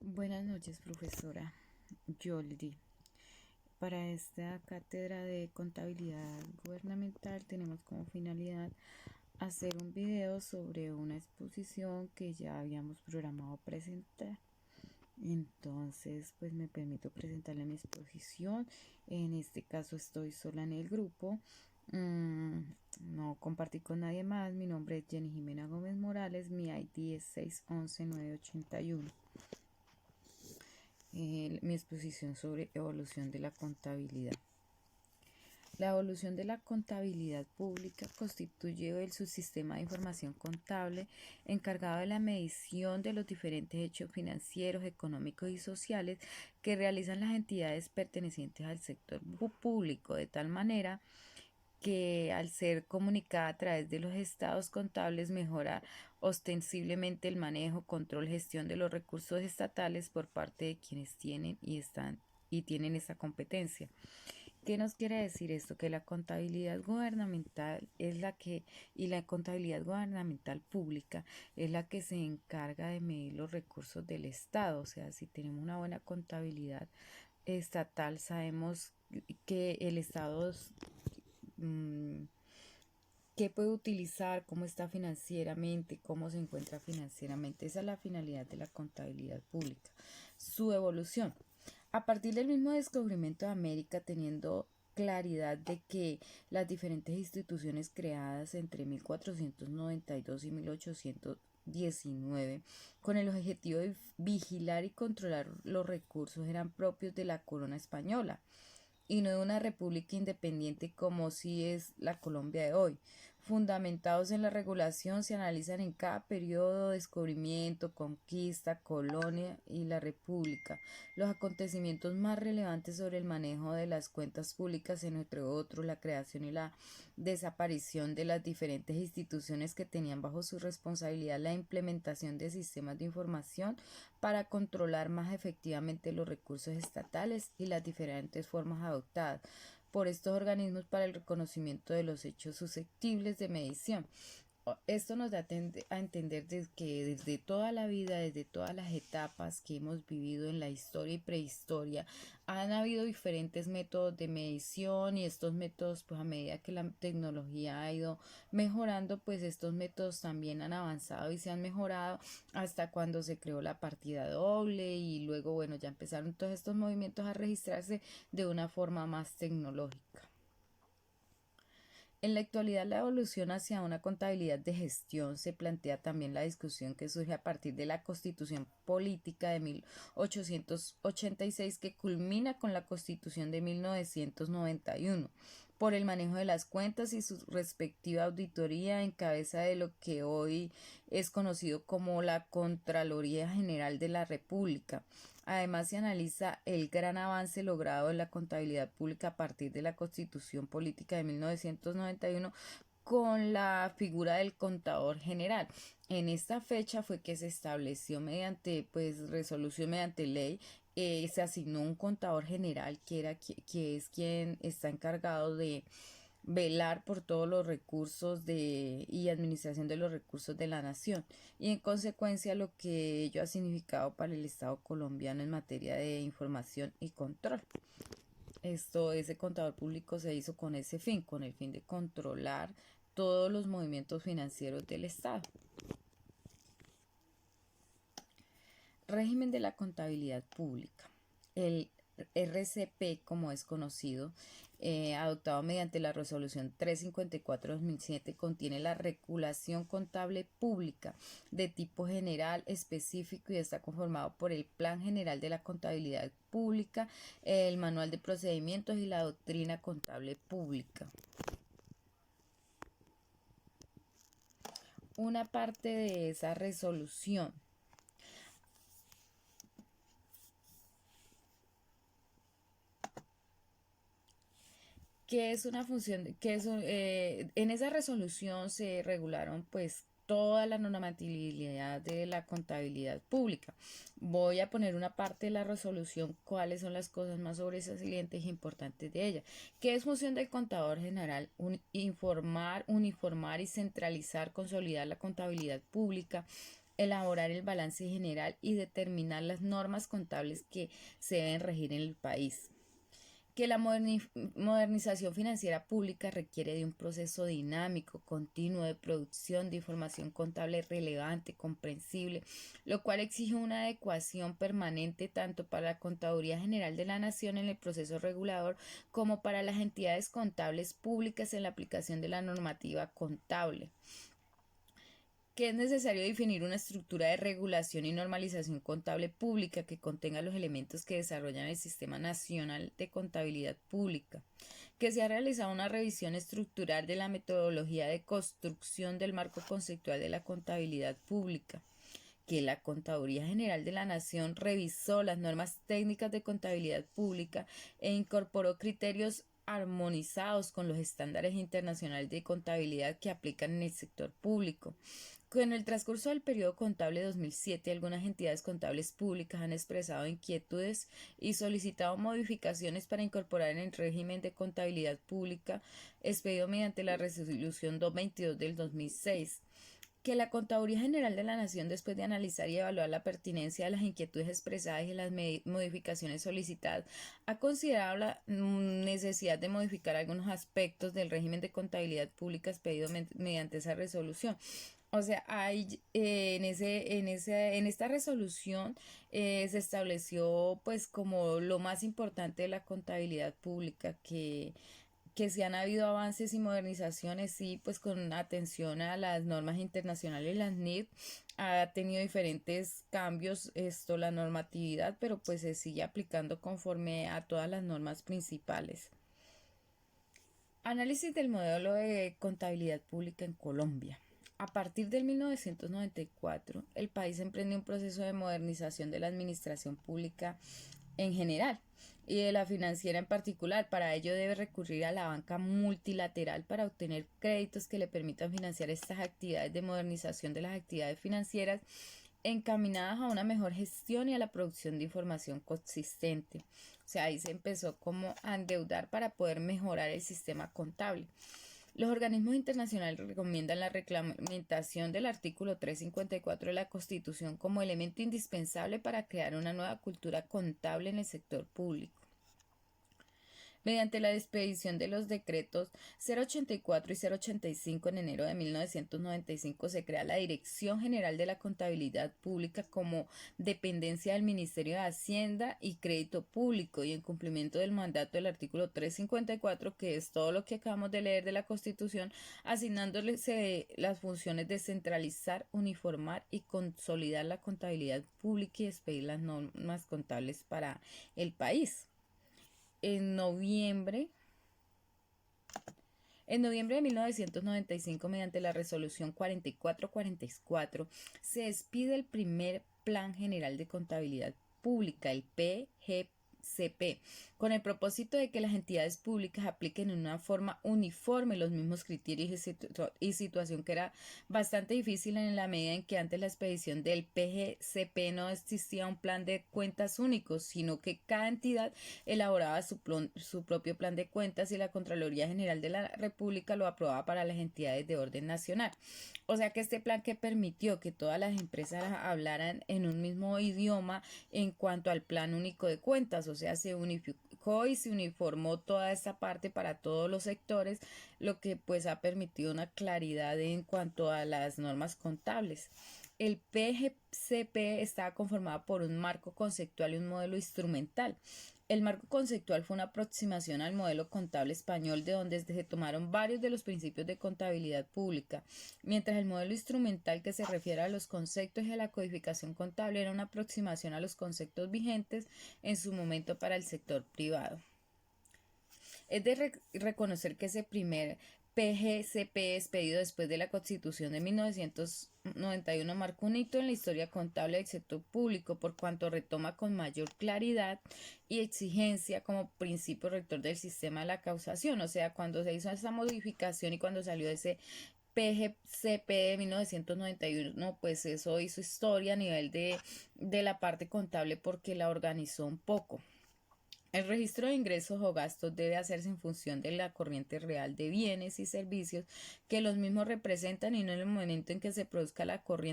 Buenas noches, profesora Yoldi. Para esta cátedra de contabilidad gubernamental tenemos como finalidad hacer un video sobre una exposición que ya habíamos programado presentar. Entonces, pues me permito presentarle mi exposición. En este caso estoy sola en el grupo. No compartí con nadie más. Mi nombre es Jenny Jimena Gómez Morales. Mi ID es 611981. Mi exposición sobre evolución de la contabilidad. La evolución de la contabilidad pública constituye el subsistema de información contable encargado de la medición de los diferentes hechos financieros, económicos y sociales que realizan las entidades pertenecientes al sector público, de tal manera que al ser comunicada a través de los estados contables mejora ostensiblemente el manejo, control, gestión de los recursos estatales por parte de quienes tienen y tienen esa competencia. ¿Qué nos quiere decir esto? Que la contabilidad gubernamental es la contabilidad gubernamental pública es la que se encarga de medir los recursos del Estado. O sea, si tenemos una buena contabilidad estatal, sabemos que el Estado qué puede utilizar, cómo está financieramente, cómo se encuentra financieramente. Esa es la finalidad de la contabilidad pública. Su evolución. A partir del mismo descubrimiento de América, teniendo claridad de que las diferentes instituciones creadas entre 1492 y 1819 con el objetivo de vigilar y controlar los recursos eran propios de la corona española y no de una república independiente como si es la Colombia de hoy. Fundamentados en la regulación, se analizan en cada periodo descubrimiento, conquista, colonia y la república los acontecimientos más relevantes sobre el manejo de las cuentas públicas, entre otros la creación y la desaparición de las diferentes instituciones que tenían bajo su responsabilidad la implementación de sistemas de información para controlar más efectivamente los recursos estatales y las diferentes formas adoptadas por estos organismos para el reconocimiento de los hechos susceptibles de medición. Esto nos da a entender que desde toda la vida, desde todas las etapas que hemos vivido en la historia y prehistoria, han habido diferentes métodos de medición y estos métodos, pues a medida que la tecnología ha ido mejorando, pues estos métodos también han avanzado y se han mejorado hasta cuando se creó la partida doble y luego, bueno, ya empezaron todos estos movimientos a registrarse de una forma más tecnológica. En la actualidad, la evolución hacia una contabilidad de gestión se plantea también la discusión que surge a partir de la Constitución Política de 1886 que culmina con la Constitución de 1991 por el manejo de las cuentas y su respectiva auditoría en cabeza de lo que hoy es conocido como la Contraloría General de la República. Además, se analiza el gran avance logrado en la contabilidad pública a partir de la Constitución Política de 1991 con la figura del contador general. En esta fecha fue que se estableció mediante resolución mediante ley, se asignó un contador general que es quien está encargado de velar por todos los recursos y administración de los recursos de la nación y en consecuencia lo que ello ha significado para el Estado colombiano en materia de información y control. Ese contador público se hizo con ese fin, con el fin de controlar todos los movimientos financieros del Estado. Régimen de la contabilidad pública. El RCP, como es conocido, adoptado mediante la resolución 354/2007, contiene la regulación contable pública de tipo general, específico y está conformado por el Plan General de la Contabilidad Pública, el Manual de Procedimientos y la Doctrina Contable Pública. Una parte de esa resolución que es una función, en esa resolución se regularon pues toda la normatividad de la contabilidad pública. Voy a poner una parte de la resolución, cuáles son las cosas más sobresalientes e importantes de ella. ¿Qué es función del contador general? Informar, uniformar y centralizar, consolidar la contabilidad pública, elaborar el balance general y determinar las normas contables que se deben regir en el país. Que la modernización financiera pública requiere de un proceso dinámico, continuo de producción de información contable relevante, comprensible, lo cual exige una adecuación permanente tanto para la Contaduría General de la Nación en el proceso regulador como para las entidades contables públicas en la aplicación de la normativa contable. Que es necesario definir una estructura de regulación y normalización contable pública que contenga los elementos que desarrollan el Sistema Nacional de Contabilidad Pública, que se ha realizado una revisión estructural de la metodología de construcción del marco conceptual de la contabilidad pública, que la Contaduría General de la Nación revisó las normas técnicas de contabilidad pública e incorporó criterios armonizados con los estándares internacionales de contabilidad que aplican en el sector público. En el transcurso del periodo contable 2007, algunas entidades contables públicas han expresado inquietudes y solicitado modificaciones para incorporar en el régimen de contabilidad pública expedido mediante la Resolución 222 del 2006. Que la Contaduría General de la Nación, después de analizar y evaluar la pertinencia de las inquietudes expresadas y las modificaciones solicitadas, ha considerado la necesidad de modificar algunos aspectos del régimen de contabilidad pública expedido mediante esa resolución. O sea, hay, en esta resolución se estableció pues como lo más importante de la contabilidad pública, que si han habido avances y modernizaciones, sí, pues con atención a las normas internacionales, las NIF, ha tenido diferentes cambios la normatividad, pero pues se sigue aplicando conforme a todas las normas principales. Análisis del modelo de contabilidad pública en Colombia. A partir del 1994, el país emprende un proceso de modernización de la administración pública en general y de la financiera en particular. Para ello debe recurrir a la banca multilateral para obtener créditos que le permitan financiar estas actividades de modernización de las actividades financieras encaminadas a una mejor gestión y a la producción de información consistente. O sea, ahí se empezó como a endeudar para poder mejorar el sistema contable. Los organismos internacionales recomiendan la reglamentación del artículo 354 de la Constitución como elemento indispensable para crear una nueva cultura contable en el sector público. Mediante la expedición de los decretos 084 y 085 en enero de 1995 se crea la Dirección General de la Contabilidad Pública como dependencia del Ministerio de Hacienda y Crédito Público, y en cumplimiento del mandato del artículo 354, que es todo lo que acabamos de leer de la Constitución, asignándole las funciones de centralizar, uniformar y consolidar la contabilidad pública y expedir las normas contables para el país. En noviembre de 1995, mediante la resolución 4444, se expide el primer Plan General de Contabilidad Pública, el PGCP, con el propósito de que las entidades públicas apliquen en una forma uniforme los mismos criterios y situación que era bastante difícil en la medida en que antes la expedición del PGCP no existía un plan de cuentas único, sino que cada entidad elaboraba su propio plan de cuentas y la Contraloría General de la República lo aprobaba para las entidades de orden nacional. O sea que este plan que permitió que todas las empresas hablaran en un mismo idioma en cuanto al plan único de cuentas, o sea, se unificó y se uniformó toda esta parte para todos los sectores, lo que pues ha permitido una claridad en cuanto a las normas contables. El PGCP estaba conformado por un marco conceptual y un modelo instrumental. El marco conceptual fue una aproximación al modelo contable español, de donde se tomaron varios de los principios de contabilidad pública, mientras el modelo instrumental, que se refiere a los conceptos y a la codificación contable, era una aproximación a los conceptos vigentes en su momento para el sector privado. Es de reconocer que ese primer PGCP, expedido después de la Constitución de 1991, marcó un hito en la historia contable del sector público, por cuanto retoma con mayor claridad y exigencia como principio rector del sistema de la causación. O sea, cuando se hizo esa modificación y cuando salió ese PGCP de 1991, pues eso hizo historia a nivel de la parte contable, porque la organizó un poco. El registro de ingresos o gastos debe hacerse en función de la corriente real de bienes y servicios que los mismos representan, y no en el momento en que se produzca la corriente